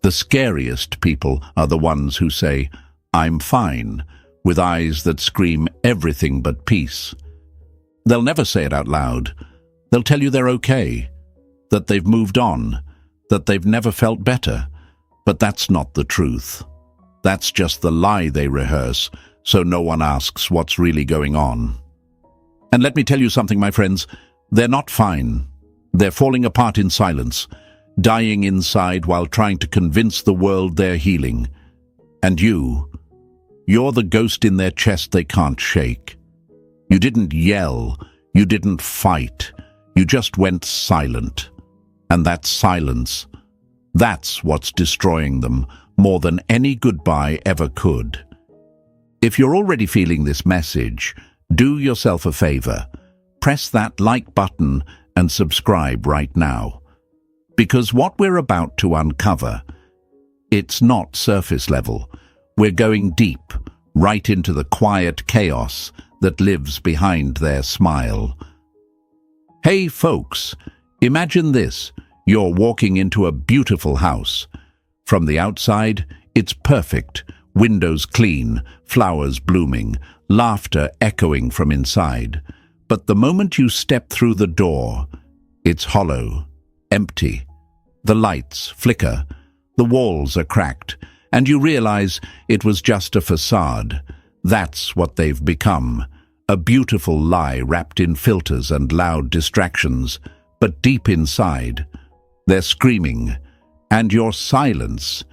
The scariest people are the ones who say, "I'm fine," with eyes that scream everything but peace. They'll never say it out loud. They'll tell you they're okay, that they've moved on, that they've never felt better. But that's not the truth. That's just the lie they rehearse, so no one asks what's really going on. And let me tell you something, my friends, they're not fine. They're falling apart in silence, dying inside while trying to convince the world they're healing. And you're the ghost in their chest they can't shake. You didn't yell, you didn't fight, you just went silent. And that silence, that's what's destroying them more than any goodbye ever could. If you're already feeling this message, do yourself a favor. Press that like button and subscribe right now. Because what we're about to uncover, it's not surface level. We're going deep, right into the quiet chaos that lives behind their smile. Hey folks, imagine this. You're walking into a beautiful house. From the outside, it's perfect. Windows clean, flowers blooming, laughter echoing from inside. But the moment you step through the door, it's hollow, empty. The lights flicker, the walls are cracked, and you realize it was just a facade. That's what they've become. A beautiful lie wrapped in filters and loud distractions. But deep inside, they're screaming, and your silence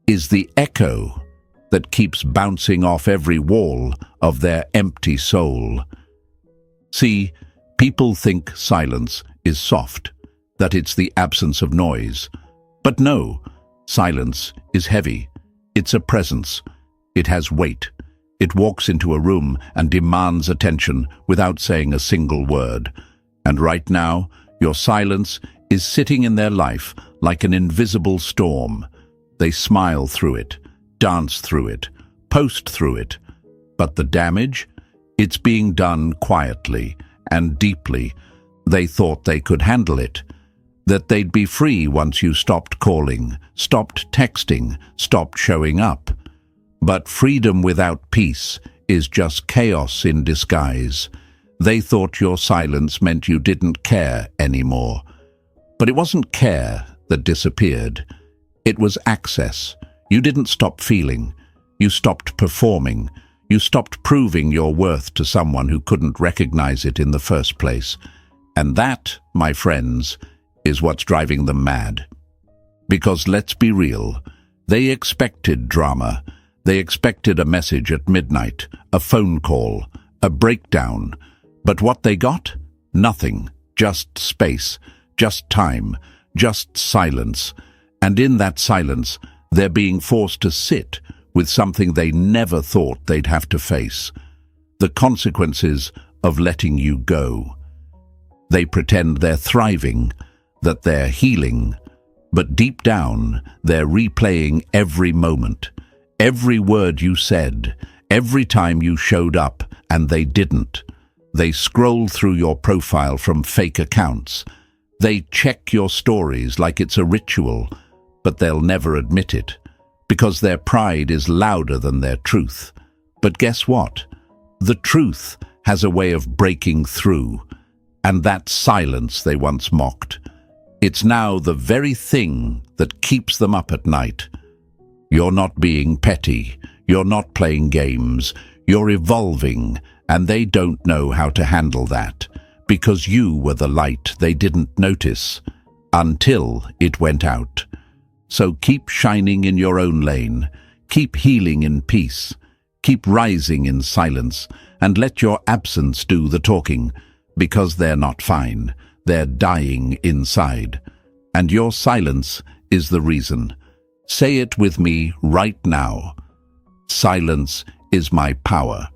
is the echo that keeps bouncing off every wall of their empty soul. See, people think silence is soft, that it's the absence of noise. But no, silence is heavy. It's a presence. It has weight. It walks into a room and demands attention without saying a single word. And right now, your silence is sitting in their life like an invisible storm. They smile through it, dance through it, post through it. But the damage? It's being done quietly and deeply. They thought they could handle it, that they'd be free once you stopped calling, stopped texting, stopped showing up. But freedom without peace is just chaos in disguise. They thought your silence meant you didn't care anymore. But it wasn't care that disappeared. It was access. You didn't stop feeling. You stopped performing. You stopped proving your worth to someone who couldn't recognize it in the first place. And that, my friends, is what's driving them mad. Because let's be real, they expected drama. They expected a message at midnight, a phone call, a breakdown. But what they got? Nothing. Just space. Just time, just silence. And in that silence, they're being forced to sit with something they never thought they'd have to face. The consequences of letting you go. They pretend they're thriving, that they're healing, but deep down, they're replaying every moment, every word you said, every time you showed up, and they didn't. They scroll through your profile from fake accounts. They check your stories like it's a ritual, but they'll never admit it, because their pride is louder than their truth. But guess what? The truth has a way of breaking through, and that silence they once mocked, it's now the very thing that keeps them up at night. You're not being petty, you're not playing games, you're evolving, and they don't know how to handle that. Because you were the light they didn't notice until it went out. So keep shining in your own lane, keep healing in peace, keep rising in silence, and let your absence do the talking, because they're not fine, they're dying inside. And your silence is the reason. Say it with me right now. Silence is my power.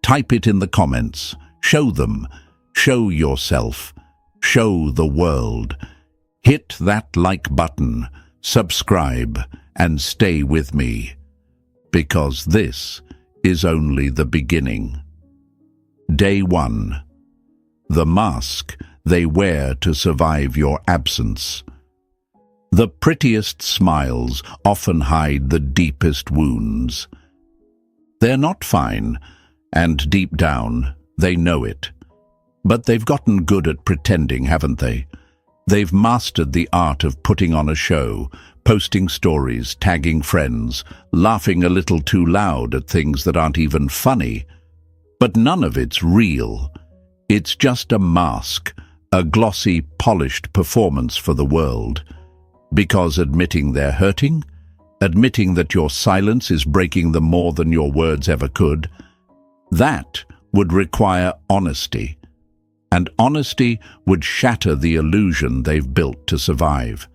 Type it in the comments. Show them. Show yourself. Show the world. Hit that like button, subscribe, and stay with me. Because this is only the beginning. Day 1. The mask they wear to survive your absence. The prettiest smiles often hide the deepest wounds. They're not fine, and deep down, they know it. But they've gotten good at pretending, haven't they? They've mastered the art of putting on a show, posting stories, tagging friends, laughing a little too loud at things that aren't even funny. But none of it's real. It's just a mask, a glossy, polished performance for the world. Because admitting they're hurting, admitting that your silence is breaking them more than your words ever could, that would require honesty. And honesty would shatter the illusion they've built to survive.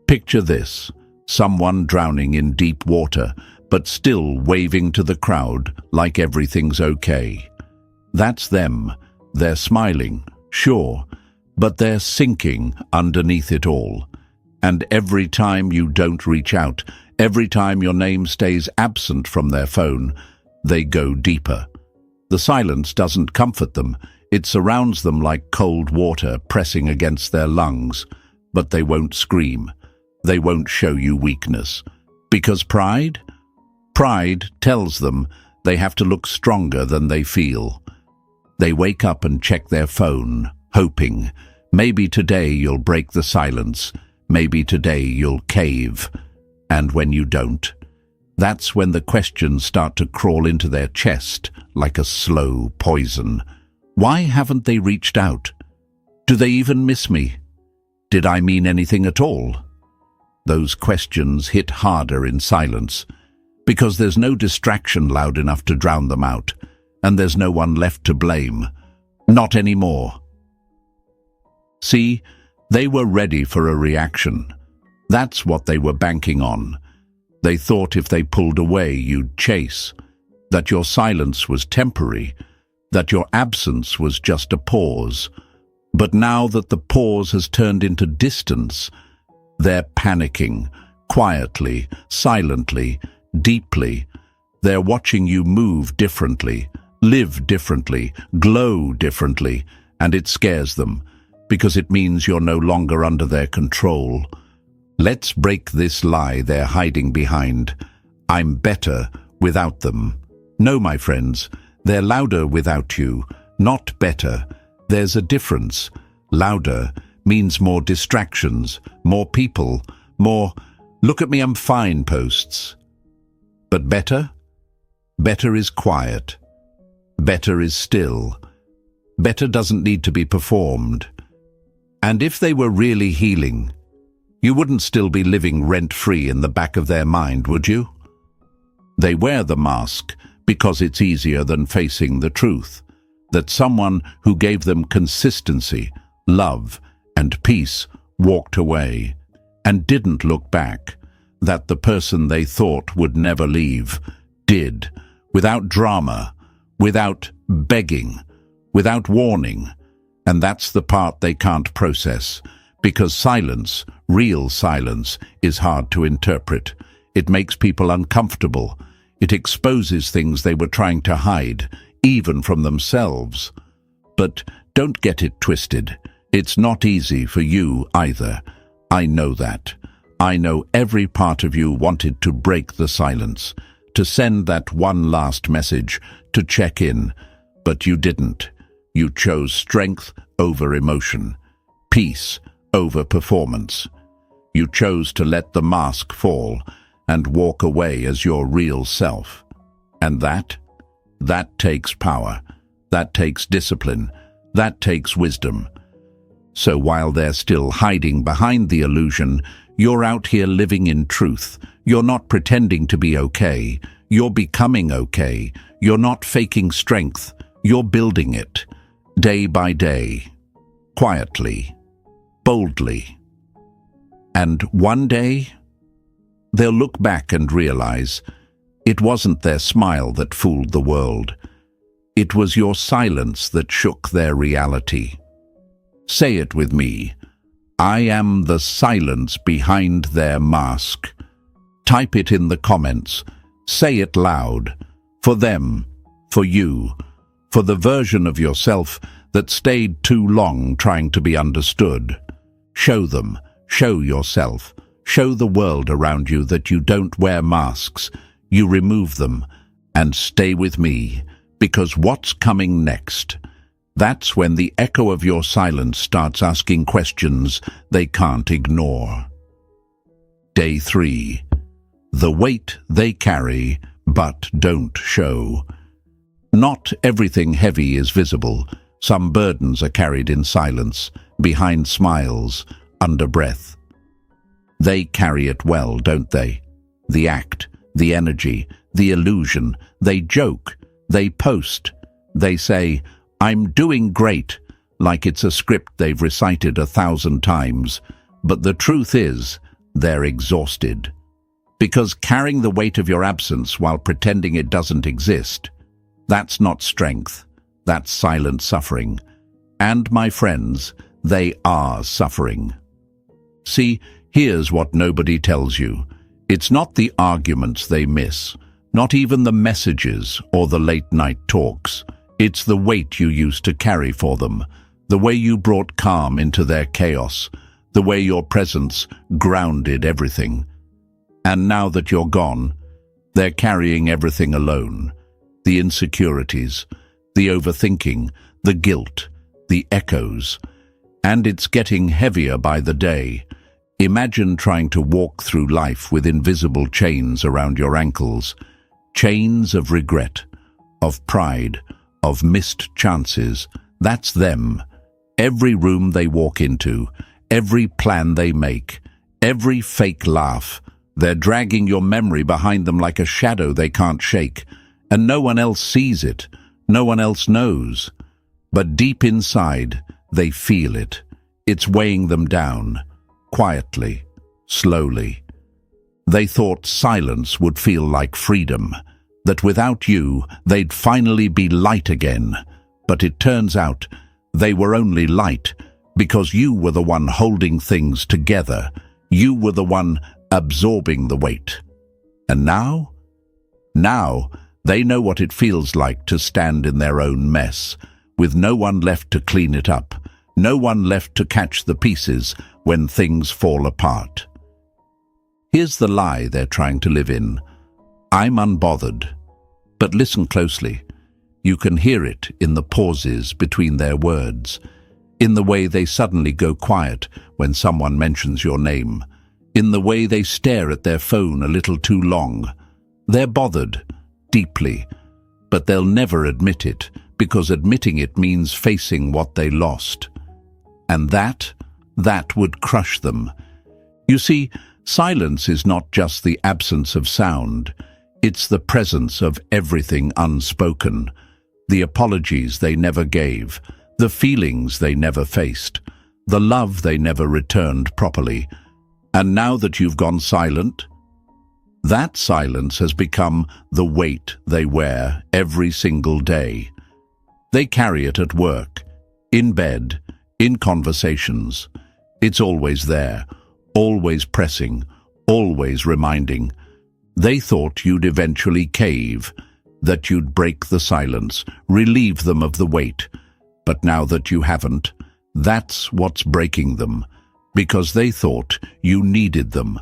Picture this, someone drowning in deep water, but still waving to the crowd like everything's okay. That's them. They're smiling, sure, but they're sinking underneath it all. And every time you don't reach out, every time your name stays absent from their phone, they go deeper. The silence doesn't comfort them. It surrounds them like cold water pressing against their lungs, but they won't scream. They won't show you weakness. Because pride? Pride tells them they have to look stronger than they feel. They wake up and check their phone, hoping, maybe today you'll break the silence, maybe today you'll cave. And when you don't, that's when the questions start to crawl into their chest like a slow poison. Why haven't they reached out? Do they even miss me? Did I mean anything at all? Those questions hit harder in silence, because there's no distraction loud enough to drown them out, and there's no one left to blame. Not anymore. See, they were ready for a reaction. That's what they were banking on. They thought if they pulled away, you'd chase, that your silence was temporary, that your absence was just a pause. But now that the pause has turned into distance, they're panicking, quietly, silently, deeply. They're watching you move differently, live differently, glow differently, and it scares them, because it means you're no longer under their control. Let's break this lie they're hiding behind. I'm better without them. No, my friends, they're louder without you, not better. There's a difference. Louder means more distractions, more people, more "look at me, I'm fine" posts. But better? Better is quiet. Better is still. Better doesn't need to be performed. And if they were really healing, you wouldn't still be living rent-free in the back of their mind, would you? They wear the mask because it's easier than facing the truth, that someone who gave them consistency, love, and peace walked away and didn't look back, that the person they thought would never leave did, without drama, without begging, without warning. And that's the part they can't process, because silence, real silence, is hard to interpret. It makes people uncomfortable. It exposes things they were trying to hide, even from themselves. But don't get it twisted. It's not easy for you either. I know that. I know every part of you wanted to break the silence, to send that one last message, to check in. But you didn't. You chose strength over emotion, peace over performance. You chose to let the mask fall and walk away as your real self. And that takes power. That takes discipline. That takes wisdom. So while they're still hiding behind the illusion, you're out here living in truth. You're not pretending to be okay. You're becoming okay. You're not faking strength. You're building it, day by day, quietly, boldly. And one day, they'll look back and realize it wasn't their smile that fooled the world. It was your silence that shook their reality. Say it with me. I am the silence behind their mask. Type it in the comments. Say it loud. For them, for you, for the version of yourself that stayed too long trying to be understood. Show them, Show yourself. Show the world around you that you don't wear masks. You remove them. And stay with me, because what's coming next? That's when the echo of your silence starts asking questions they can't ignore. Day 3. The weight they carry, but don't show. Not everything heavy is visible. Some burdens are carried in silence, behind smiles, under breath. They carry it well, don't they? The act, the energy, the illusion. They joke, they post, they say, "I'm doing great," like it's a script they've recited 1,000 times. But the truth is, they're exhausted. Because carrying the weight of your absence while pretending it doesn't exist, that's not strength, that's silent suffering. And my friends, they are suffering. See, here's what nobody tells you. It's not the arguments they miss, not even the messages or the late-night talks. It's the weight you used to carry for them, the way you brought calm into their chaos, the way your presence grounded everything. And now that you're gone, they're carrying everything alone. The insecurities, the overthinking, the guilt, the echoes. And it's getting heavier by the day. Imagine trying to walk through life with invisible chains around your ankles. Chains of regret, of pride, of missed chances. That's them. Every room they walk into, every plan they make, every fake laugh. They're dragging your memory behind them like a shadow they can't shake. And no one else sees it. No one else knows. But deep inside, they feel it. It's weighing them down. Quietly, slowly. They thought silence would feel like freedom, that without you, they'd finally be light again. But it turns out they were only light because you were the one holding things together. You were the one absorbing the weight. And now? Now, they know what it feels like to stand in their own mess, with no one left to clean it up, no one left to catch the pieces when things fall apart. Here's the lie they're trying to live in. I'm unbothered. But listen closely. You can hear it in the pauses between their words, in the way they suddenly go quiet when someone mentions your name, in the way they stare at their phone a little too long. They're bothered, deeply, but they'll never admit it, because admitting it means facing what they lost. And that would crush them. You see, silence is not just the absence of sound. It's the presence of everything unspoken. The apologies they never gave, the feelings they never faced, the love they never returned properly. And now that you've gone silent, that silence has become the weight they wear every single day. They carry it at work, in bed, in conversations. It's always there, always pressing, always reminding. They thought you'd eventually cave, that you'd break the silence, relieve them of the weight. But now that you haven't, that's what's breaking them, because they thought you needed them,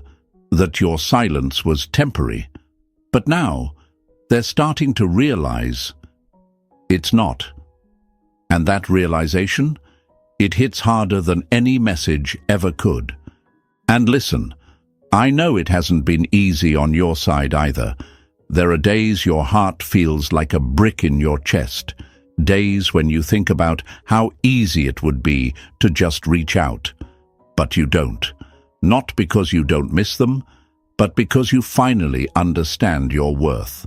that your silence was temporary. But now, they're starting to realize it's not. And that realization, it hits harder than any message ever could. And listen, I know it hasn't been easy on your side either. There are days your heart feels like a brick in your chest, days when you think about how easy it would be to just reach out. But you don't. Not because you don't miss them, but because you finally understand your worth.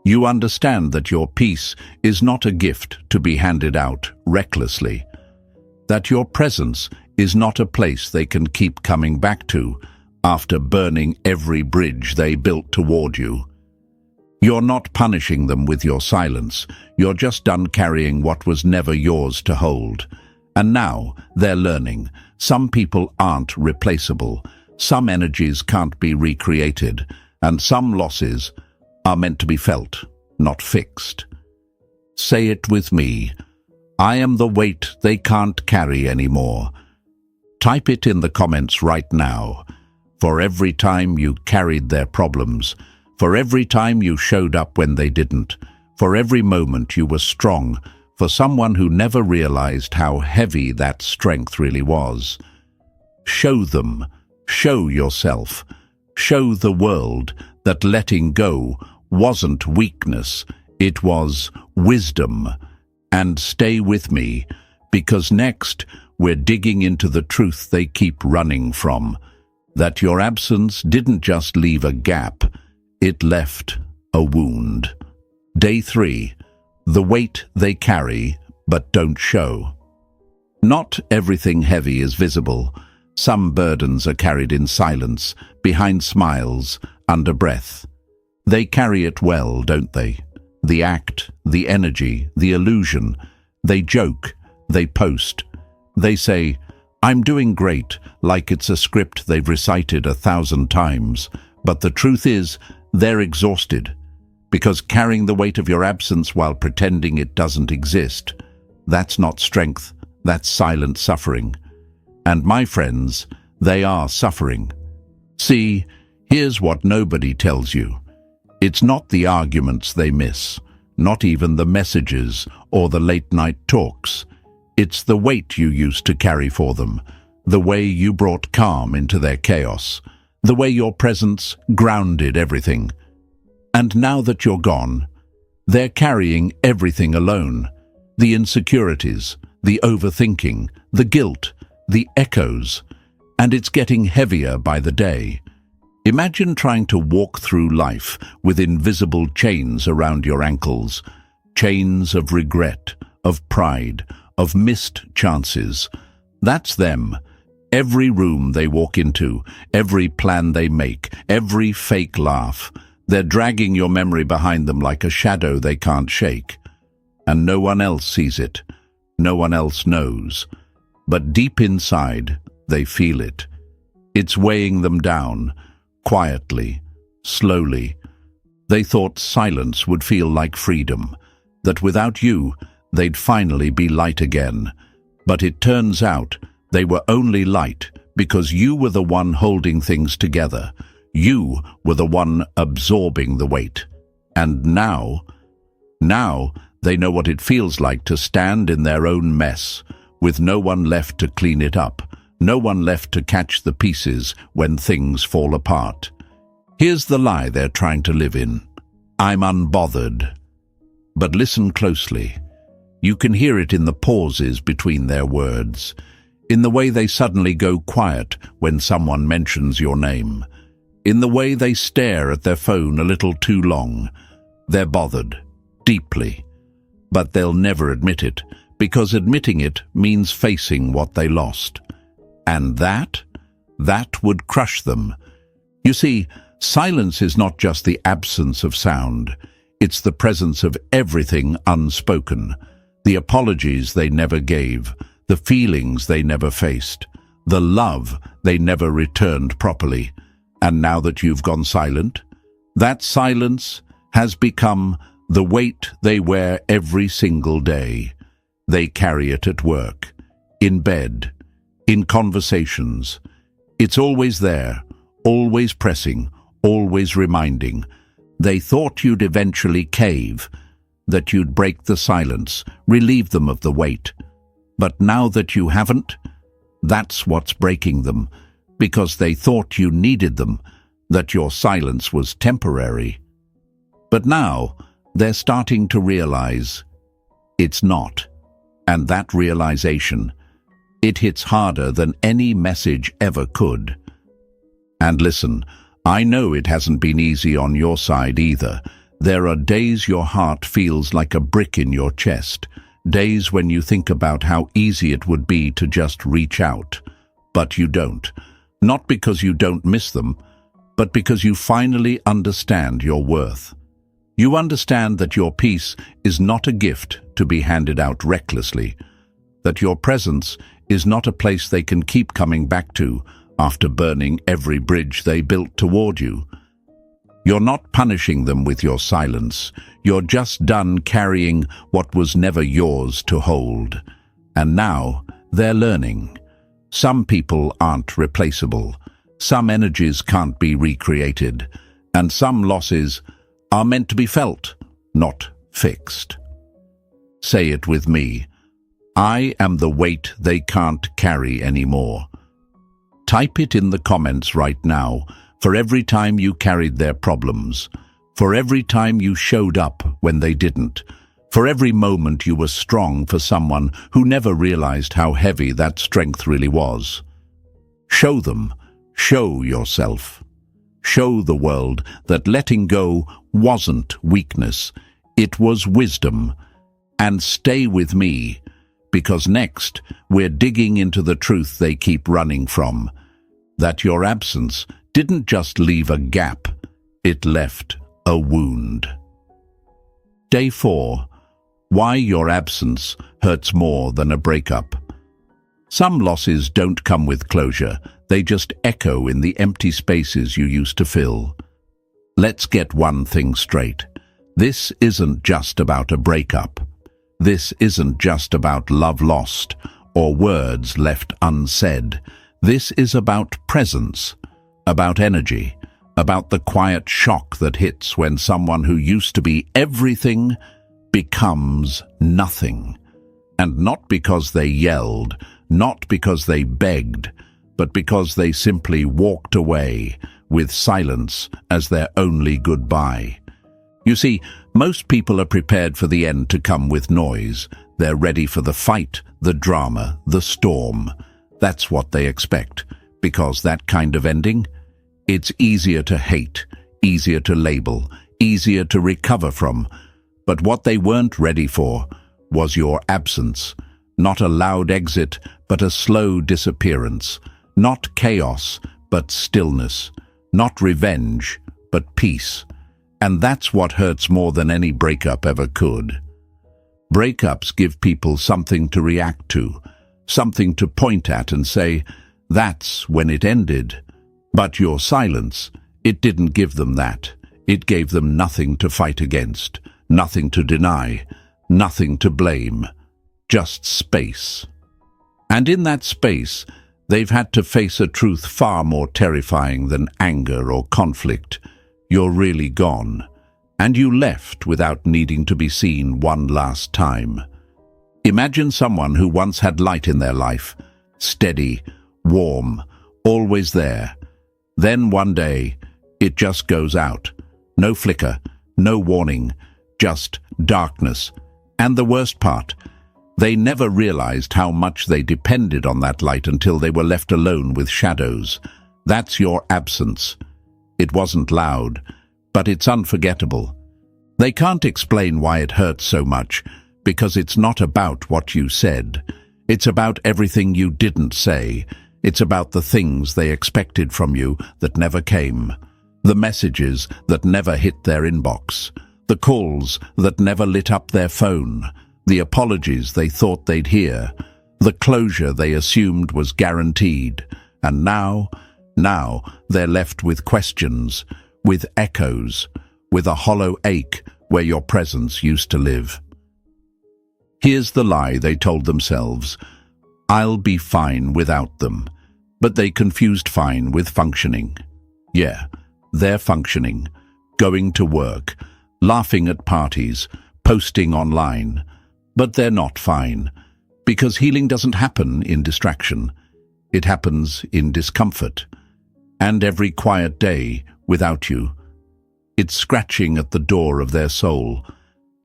You understand that your peace is not a gift to be handed out recklessly, that your presence is not a place they can keep coming back to after burning every bridge they built toward you. You're not punishing them with your silence. You're just done carrying what was never yours to hold. And now they're learning. Some people aren't replaceable. Some energies can't be recreated. And some losses are meant to be felt, not fixed. Say it with me. I am the weight they can't carry anymore. Type it in the comments right now. For every time you carried their problems, for every time you showed up when they didn't, for every moment you were strong, for someone who never realized how heavy that strength really was. Show them, show yourself, show the world that letting go wasn't weakness, it was wisdom. And stay with me, because next we're digging into the truth they keep running from, that your absence didn't just leave a gap, it left a wound. Day 3. The weight they carry but don't show. Not everything heavy is visible. Some burdens are carried in silence, behind smiles, under breath. They carry it well, don't they? The act, the energy, the illusion. They joke, they post. They say, "I'm doing great," like it's a script they've recited 1,000 times. But the truth is, they're exhausted. Because carrying the weight of your absence while pretending it doesn't exist, that's not strength, that's silent suffering. And my friends, they are suffering. See, here's what nobody tells you. It's not the arguments they miss, not even the messages or the late-night talks. It's the weight you used to carry for them, the way you brought calm into their chaos, the way your presence grounded everything. And now that you're gone, they're carrying everything alone. The insecurities, the overthinking, the guilt, the echoes, and it's getting heavier by the day. Imagine trying to walk through life with invisible chains around your ankles, chains of regret, of pride, of missed chances. That's them. Every room they walk into, every plan they make, every fake laugh, they're dragging your memory behind them like a shadow they can't shake. And no one else sees it. No one else knows. But deep inside, they feel it. It's weighing them down, quietly, slowly. They thought silence would feel like freedom, that without you, they'd finally be light again. But it turns out they were only light because you were the one holding things together. You were the one absorbing the weight. And now they know what it feels like to stand in their own mess, with no one left to clean it up, no one left to catch the pieces when things fall apart. Here's the lie they're trying to live in. I'm unbothered. But listen closely. You can hear it in the pauses between their words, in the way they suddenly go quiet when someone mentions your name, in the way they stare at their phone a little too long. They're bothered, deeply. But they'll never admit it, because admitting it means facing what they lost. And that would crush them. You see, silence is not just the absence of sound. It's the presence of everything unspoken. The apologies they never gave, the feelings they never faced, the love they never returned properly. And now that you've gone silent, that silence has become the weight they wear every single day. They carry it at work, in bed, in conversations. It's always there, always pressing, always reminding. They thought you'd eventually cave, that you'd break the silence, relieve them of the weight. But now that you haven't, that's what's breaking them, because they thought you needed them, that your silence was temporary. But now, they're starting to realize it's not. And that realization, it hits harder than any message ever could. And listen, I know it hasn't been easy on your side either. There are days your heart feels like a brick in your chest, days when you think about how easy it would be to just reach out. But you don't. Not because you don't miss them, but because you finally understand your worth. You understand that your peace is not a gift to be handed out recklessly, that your presence is not a place they can keep coming back to after burning every bridge they built toward you. You're not punishing them with your silence. You're just done carrying what was never yours to hold. And now they're learning. Some people aren't replaceable. Some energies can't be recreated. And some losses are meant to be felt, not fixed. Say it with me. I am the weight they can't carry anymore. Type it in the comments right now, for every time you carried their problems, for every time you showed up when they didn't, for every moment you were strong for someone who never realized how heavy that strength really was. Show them, show yourself. Show the world that letting go wasn't weakness, it was wisdom. And stay with me, because next we're digging into the truth they keep running from, that your absence didn't just leave a gap, it left a wound. Day 4. Why your absence hurts more than a breakup. Some losses don't come with closure, they just echo in the empty spaces you used to fill. Let's get one thing straight. This isn't just about a breakup. This isn't just about love lost or words left unsaid. This is about presence, about energy, about the quiet shock that hits when someone who used to be everything becomes nothing. And not because they yelled, not because they begged, but because they simply walked away with silence as their only goodbye. You see, most people are prepared for the end to come with noise. They're ready for the fight, the drama, the storm. That's what they expect, because that kind of ending, it's easier to hate, easier to label, easier to recover from. But what they weren't ready for was your absence. Not a loud exit, but a slow disappearance. Not chaos, but stillness. Not revenge, but peace. And that's what hurts more than any breakup ever could. Breakups give people something to react to, something to point at and say, that's when it ended. But your silence, it didn't give them that. It gave them nothing to fight against, nothing to deny, nothing to blame, just space. And in that space, they've had to face a truth far more terrifying than anger or conflict. You're really gone, and you left without needing to be seen one last time. Imagine someone who once had light in their life, steady, warm, always there. Then one day, it just goes out. No flicker, no warning, just darkness. And the worst part, they never realized how much they depended on that light until they were left alone with shadows. That's your absence. It wasn't loud, but it's unforgettable. They can't explain why it hurts so much, because it's not about what you said. It's about everything you didn't say. It's about the things they expected from you that never came, the messages that never hit their inbox, the calls that never lit up their phone, the apologies they thought they'd hear, the closure they assumed was guaranteed. And now they're left with questions, with echoes, with a hollow ache where your presence used to live. Here's the lie they told themselves: I'll be fine without them. But they confused fine with functioning. Yeah, they're functioning, going to work, laughing at parties, posting online. But they're not fine, because healing doesn't happen in distraction. It happens in discomfort. And every quiet day without you, it's scratching at the door of their soul,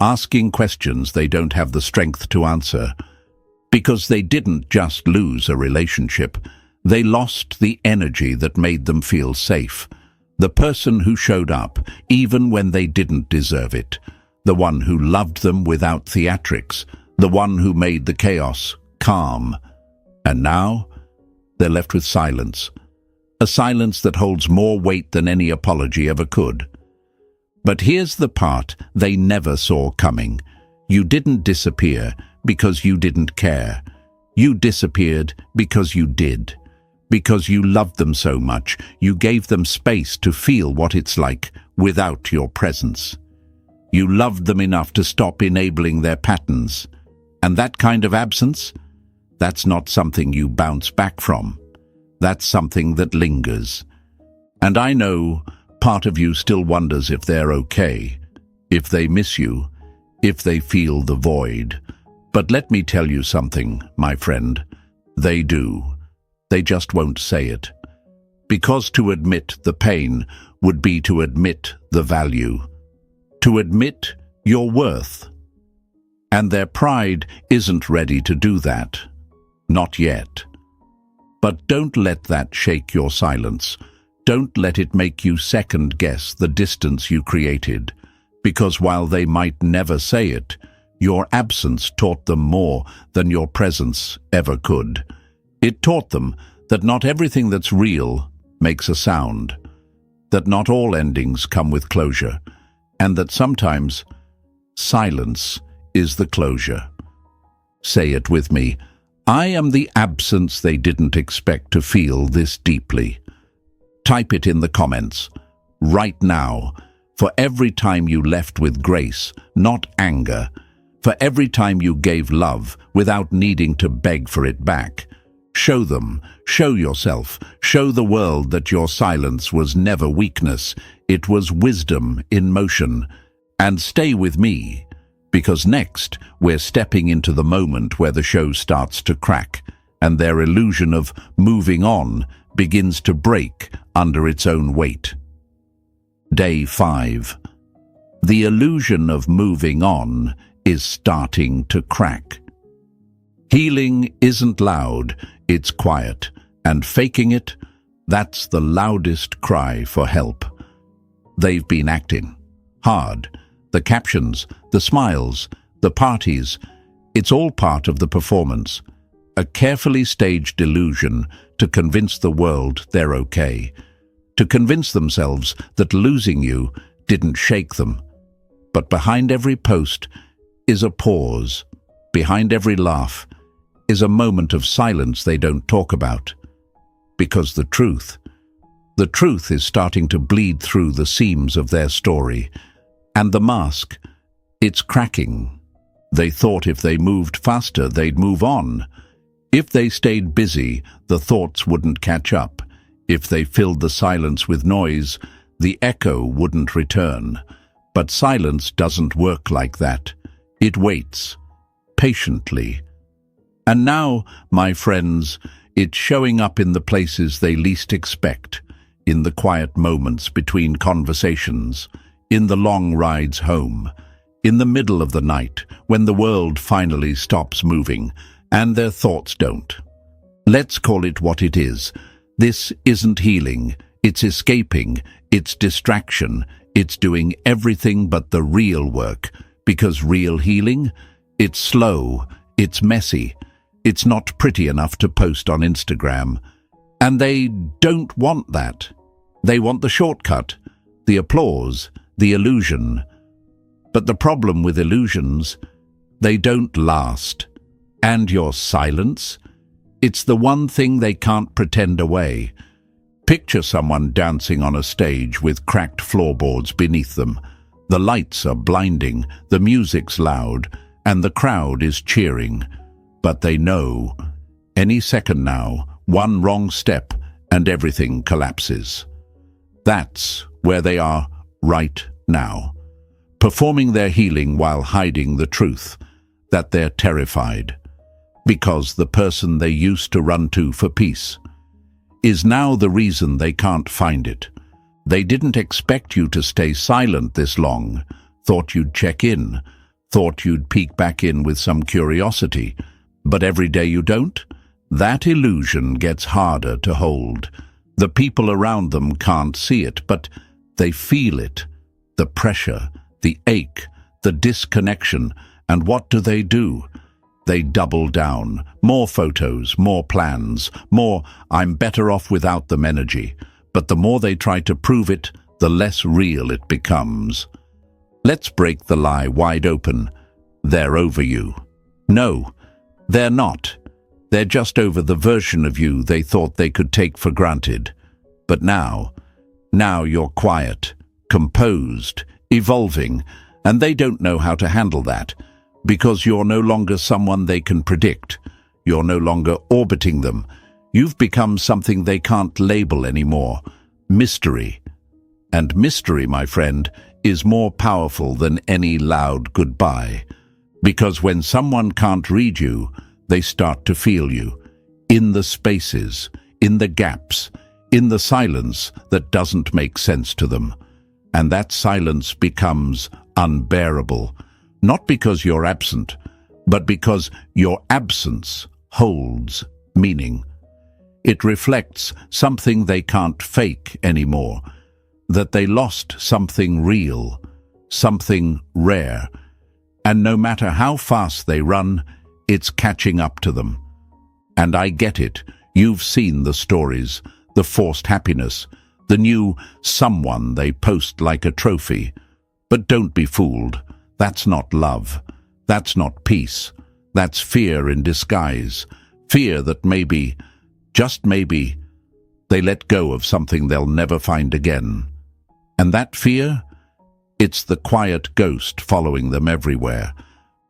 asking questions they don't have the strength to answer. Because they didn't just lose a relationship, they lost the energy that made them feel safe. The person who showed up, even when they didn't deserve it. The one who loved them without theatrics. The one who made the chaos calm. And now, they're left with silence. A silence that holds more weight than any apology ever could. But here's the part they never saw coming. You didn't disappear because you didn't care. You disappeared because you did. Because you loved them so much, you gave them space to feel what it's like without your presence. You loved them enough to stop enabling their patterns. And that kind of absence? That's not something you bounce back from. That's something that lingers. And I know part of you still wonders if they're okay, if they miss you, if they feel the void. But let me tell you something, my friend. They do. They just won't say it. Because to admit the pain would be to admit the value, to admit your worth. And their pride isn't ready to do that. Not yet. But don't let that shake your silence. Don't let it make you second-guess the distance you created. Because while they might never say it, your absence taught them more than your presence ever could. It taught them that not everything that's real makes a sound, that not all endings come with closure, and that sometimes silence is the closure. Say it with me. I am the absence they didn't expect to feel this deeply. Type it in the comments, right now, for every time you left with grace, not anger, for every time you gave love without needing to beg for it back. Show them, show yourself, show the world that your silence was never weakness, it was wisdom in motion. And stay with me, because next we're stepping into the moment where the show starts to crack, and their illusion of moving on begins to break under its own weight. Day 5. The illusion of moving on is starting to crack. Healing isn't loud, it's quiet, and faking it, that's the loudest cry for help. They've been acting hard. The captions, the smiles, the parties, it's all part of the performance. A carefully staged illusion to convince the world they're okay. To convince themselves that losing you didn't shake them. But behind every post is a pause. Behind every laugh is a moment of silence they don't talk about. Because the truth is starting to bleed through the seams of their story. And the mask, it's cracking. They thought if they moved faster, they'd move on. If they stayed busy, the thoughts wouldn't catch up. If they filled the silence with noise, the echo wouldn't return. But silence doesn't work like that. It waits, patiently. And now, my friends, it's showing up in the places they least expect, in the quiet moments between conversations, in the long rides home, in the middle of the night, when the world finally stops moving, and their thoughts don't. Let's call it what it is. This isn't healing, it's escaping, it's distraction, it's doing everything but the real work. Because real healing, it's slow, it's messy, it's not pretty enough to post on Instagram. And they don't want that. They want the shortcut, the applause, the illusion. But the problem with illusions, they don't last. And your silence, it's the one thing they can't pretend away. Picture someone dancing on a stage with cracked floorboards beneath them. The lights are blinding, the music's loud, and the crowd is cheering. But they know, any second now, one wrong step and everything collapses. That's where they are right now, performing their healing while hiding the truth, that they're terrified. Because the person they used to run to for peace is now the reason they can't find it. They didn't expect you to stay silent this long, thought you'd check in, thought you'd peek back in with some curiosity. But every day you don't, that illusion gets harder to hold. The people around them can't see it, but they feel it. The pressure, the ache, the disconnection. And what do? They double down. More photos, more plans, more "I'm better off without them" energy. But the more they try to prove it, the less real it becomes. Let's break the lie wide open. They're over you. No, they're not. They're just over the version of you they thought they could take for granted. But now you're quiet, composed, evolving, and they don't know how to handle that. Because you're no longer someone they can predict. You're no longer orbiting them. You've become something they can't label anymore. Mystery. And mystery, my friend, is more powerful than any loud goodbye. Because when someone can't read you, they start to feel you. In the spaces, in the gaps, in the silence that doesn't make sense to them. And that silence becomes unbearable. Not because you're absent, but because your absence holds meaning. It reflects something they can't fake anymore, that they lost something real, something rare, and no matter how fast they run, it's catching up to them. And I get it. You've seen the stories, the forced happiness, the new someone they post like a trophy. But don't be fooled. That's not love. That's not peace. That's fear in disguise. Fear that maybe, just maybe, they let go of something they'll never find again. And that fear? It's the quiet ghost following them everywhere.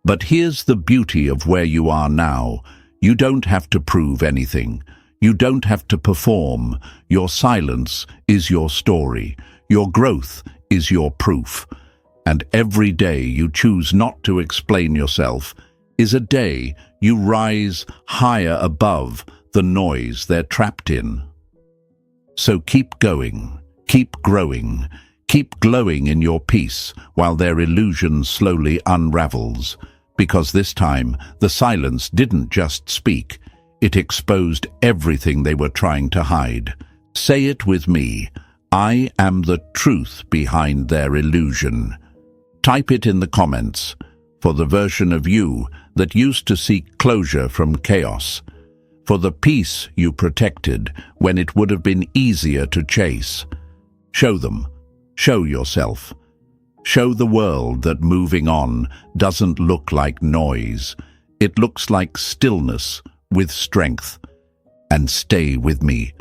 But here's the beauty of where you are now. You don't have to prove anything. You don't have to perform. Your silence is your story. Your growth is your proof. And every day you choose not to explain yourself is a day you rise higher above the noise they're trapped in. So keep going, keep growing, keep glowing in your peace while their illusion slowly unravels. Because this time, the silence didn't just speak, it exposed everything they were trying to hide. Say it with me. I am the truth behind their illusion. Type it in the comments for the version of you that used to seek closure from chaos, for the peace you protected when it would have been easier to chase. Show them. Show yourself. Show the world that moving on doesn't look like noise. It looks like stillness with strength. And stay with me,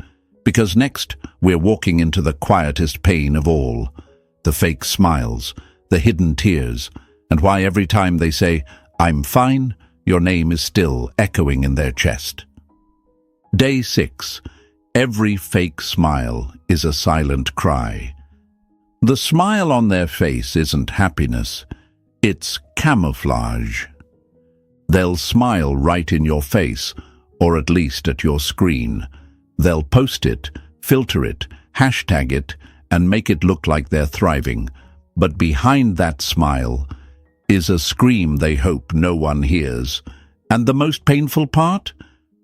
because next we're walking into the quietest pain of all, the fake smiles, the hidden tears, and why every time they say, "I'm fine," your name is still echoing in their chest. Day 6. Every fake smile is a silent cry. The smile on their face isn't happiness, it's camouflage. They'll smile right in your face, or at least at your screen. They'll post it, filter it, hashtag it, and make it look like they're thriving. But behind that smile is a scream they hope no one hears. And the most painful part?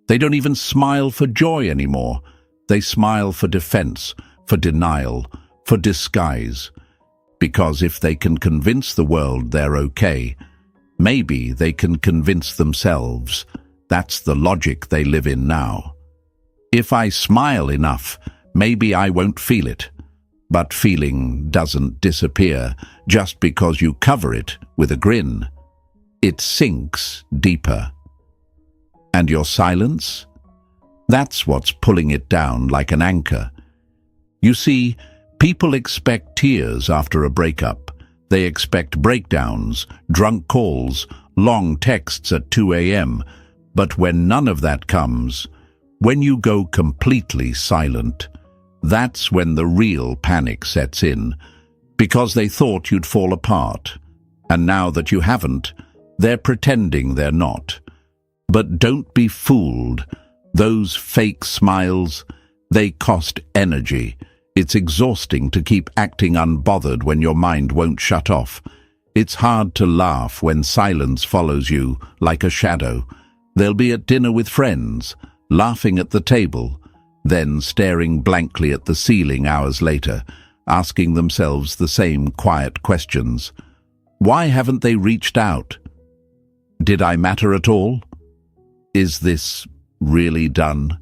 They don't even smile for joy anymore. They smile for defense, for denial, for disguise. Because if they can convince the world they're okay, maybe they can convince themselves. That's the logic they live in now. If I smile enough, maybe I won't feel it. But feeling doesn't disappear just because you cover it with a grin. It sinks deeper. And your silence? That's what's pulling it down like an anchor. You see, people expect tears after a breakup. They expect breakdowns, drunk calls, long texts at 2 a.m. But when none of that comes, when you go completely silent, that's when the real panic sets in, because they thought you'd fall apart. And now that you haven't, they're pretending they're not. But don't be fooled. Those fake smiles, they cost energy. It's exhausting to keep acting unbothered when your mind won't shut off. It's hard to laugh when silence follows you like a shadow. They'll be at dinner with friends, laughing at the table, then staring blankly at the ceiling hours later, asking themselves the same quiet questions. Why haven't they reached out? Did I matter at all? Is this really done?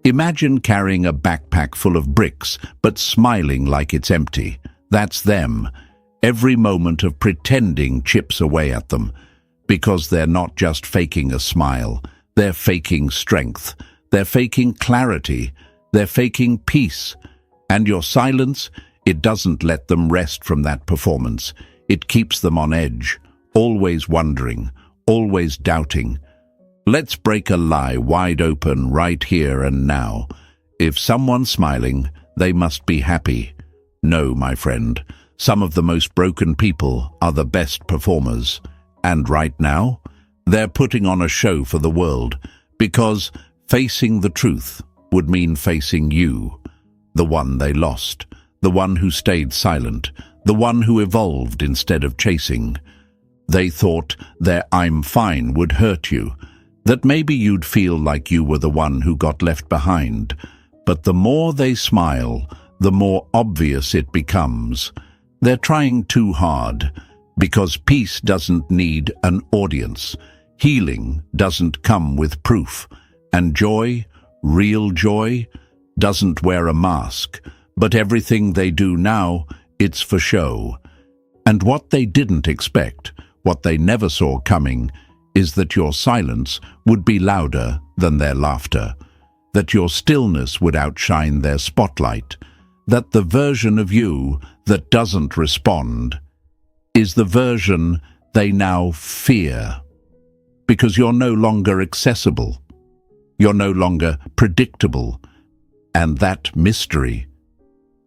Imagine carrying a backpack full of bricks, but smiling like it's empty. That's them. Every moment of pretending chips away at them, because they're not just faking a smile. They're faking strength. They're faking clarity. They're faking peace. And your silence, it doesn't let them rest from that performance. It keeps them on edge, always wondering, always doubting. Let's break a lie wide open right here and now. If someone's smiling, they must be happy. No, my friend. Some of the most broken people are the best performers. And right now, they're putting on a show for the world, because facing the truth would mean facing you, the one they lost, the one who stayed silent, the one who evolved instead of chasing. They thought their "I'm fine" would hurt you, that maybe you'd feel like you were the one who got left behind. But the more they smile, the more obvious it becomes. They're trying too hard, because peace doesn't need an audience. Healing doesn't come with proof. And joy, real joy, doesn't wear a mask. But everything they do now, it's for show. And what they didn't expect, what they never saw coming, is that your silence would be louder than their laughter, that your stillness would outshine their spotlight, that the version of you that doesn't respond is the version they now fear, because you're no longer accessible, you're no longer predictable, and that mystery,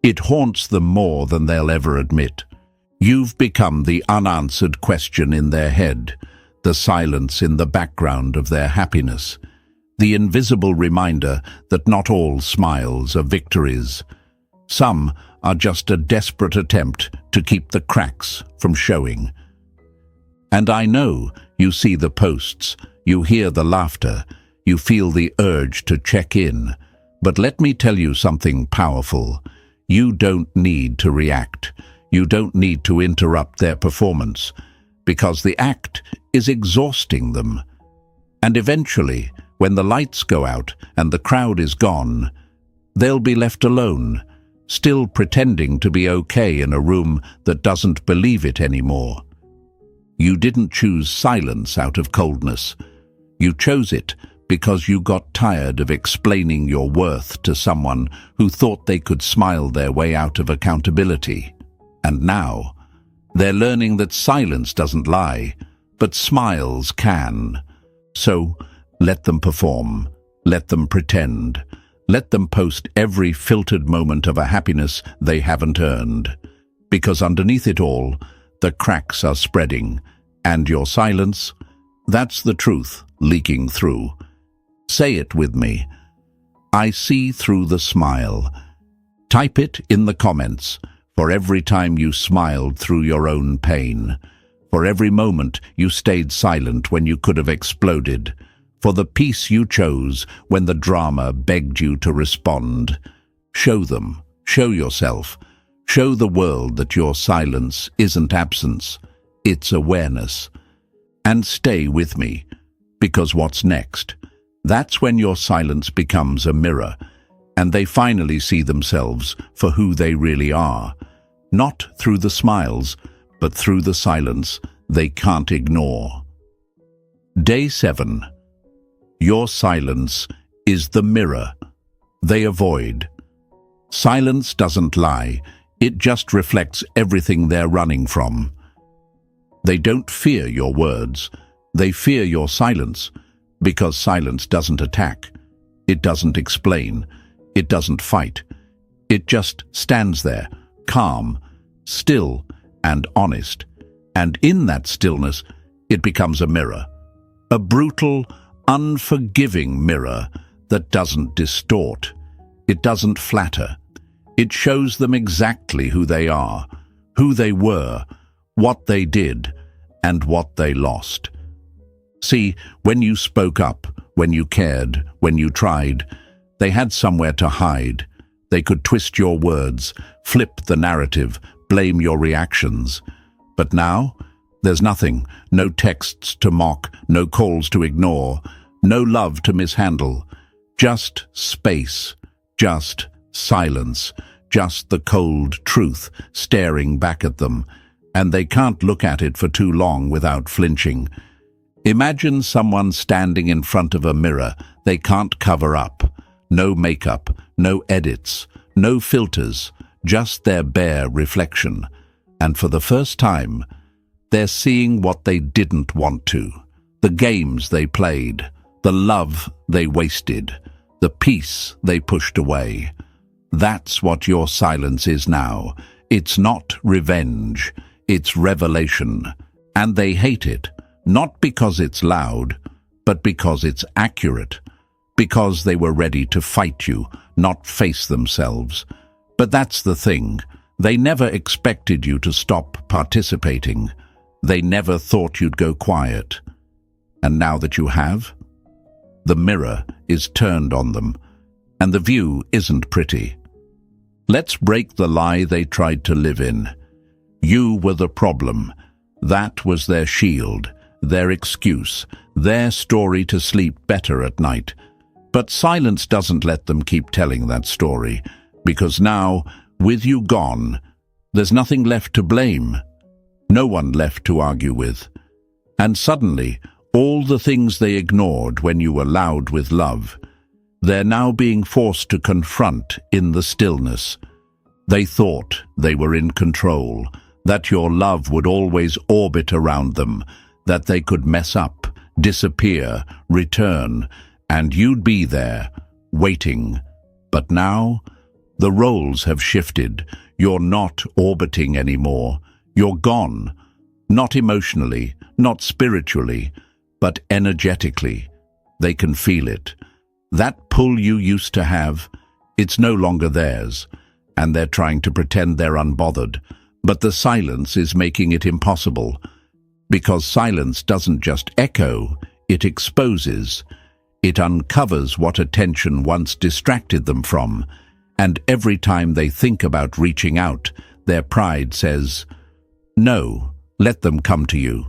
it haunts them more than they'll ever admit. You've become the unanswered question in their head, the silence in the background of their happiness, the invisible reminder that not all smiles are victories. Some are just a desperate attempt to keep the cracks from showing. And I know you see the posts, you hear the laughter, you feel the urge to check in. But let me tell you something powerful. You don't need to react. You don't need to interrupt their performance, because the act is exhausting them. And eventually, when the lights go out and the crowd is gone, they'll be left alone, still pretending to be okay in a room that doesn't believe it anymore. You didn't choose silence out of coldness. You chose it because you got tired of explaining your worth to someone who thought they could smile their way out of accountability. And now, they're learning that silence doesn't lie, but smiles can. So, let them perform, let them pretend, let them post every filtered moment of a happiness they haven't earned. Because underneath it all, the cracks are spreading, and your silence, that's the truth leaking through. Say it with me. I see through the smile. Type it in the comments, for every time you smiled through your own pain, for every moment you stayed silent when you could have exploded, for the peace you chose when the drama begged you to respond. Show them, show yourself, show the world that your silence isn't absence, it's awareness. And stay with me, because what's next? That's when your silence becomes a mirror, and they finally see themselves for who they really are, not through the smiles, but through the silence they can't ignore. Day 7. Your silence is the mirror they avoid. Silence doesn't lie, it just reflects everything they're running from. They don't fear your words, they fear your silence, because silence doesn't attack, it doesn't explain, it doesn't fight. It just stands there, calm, still, and honest. And in that stillness, it becomes a mirror. A brutal, unforgiving mirror that doesn't distort. It doesn't flatter. It shows them exactly who they are, who they were, what they did, and what they lost. See, when you spoke up, when you cared, when you tried, they had somewhere to hide. They could twist your words, flip the narrative, blame your reactions. But now, there's nothing, no texts to mock, no calls to ignore, no love to mishandle. Just space, just silence, just the cold truth staring back at them, and they can't look at it for too long without flinching. Imagine someone standing in front of a mirror they can't cover up. No makeup, no edits, no filters, just their bare reflection. And for the first time, they're seeing what they didn't want to, the games they played, the love they wasted, the peace they pushed away. That's what your silence is now. It's not revenge, it's revelation. And they hate it, not because it's loud, but because it's accurate. Because they were ready to fight you, not face themselves. But that's the thing. They never expected you to stop participating. They never thought you'd go quiet. And now that you have, the mirror is turned on them, and the view isn't pretty. Let's break the lie they tried to live in. You were the problem. That was their shield, their excuse, their story to sleep better at night. But silence doesn't let them keep telling that story, because now, with you gone, there's nothing left to blame, no one left to argue with. And suddenly, all the things they ignored when you were loud with love, they're now being forced to confront in the stillness. They thought they were in control, that your love would always orbit around them, that they could mess up, disappear, return, and you'd be there, waiting. But now, the roles have shifted. You're not orbiting anymore. You're gone. Not emotionally, not spiritually, but energetically. They can feel it. That pull you used to have, it's no longer theirs, and they're trying to pretend they're unbothered. But the silence is making it impossible, because silence doesn't just echo, it exposes. It uncovers what attention once distracted them from, and every time they think about reaching out, their pride says, "No, let them come to you."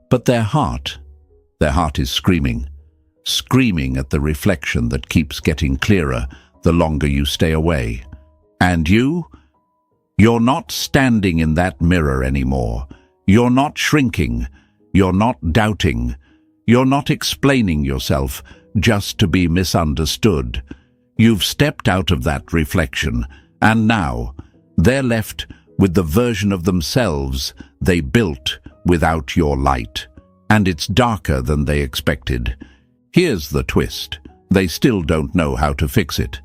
But their heart is screaming at the reflection that keeps getting clearer the longer you stay away. And you're not standing in that mirror anymore. You're not shrinking. You're not doubting. You're not explaining yourself just to be misunderstood. You've stepped out of that reflection, and now they're left with the version of themselves they built without your light. And it's darker than they expected. Here's the twist. They still don't know how to fix it.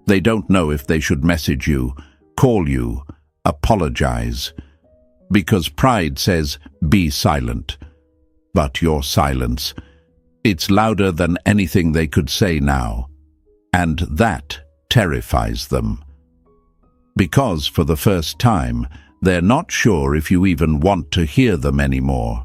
They don't know if they should message you, call you, apologize. Because pride says, be silent. But your silence, it's louder than anything they could say now. And that terrifies them. Because for the first time, they're not sure if you even want to hear them anymore.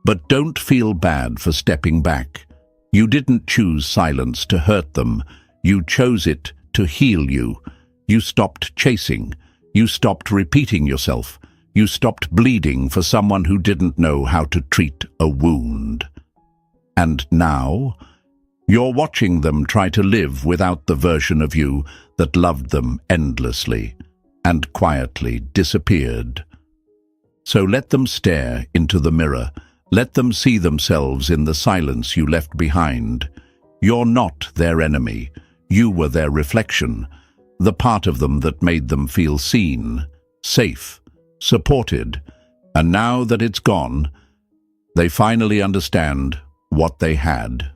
But don't feel bad for stepping back. You didn't choose silence to hurt them. You chose it to heal you. You stopped chasing. You stopped repeating yourself. You stopped bleeding for someone who didn't know how to treat a wound. And now, you're watching them try to live without the version of you that loved them endlessly and quietly disappeared. So let them stare into the mirror. Let them see themselves in the silence you left behind. You're not their enemy. You were their reflection, the part of them that made them feel seen, safe, supported. And now that it's gone, they finally understand what they had.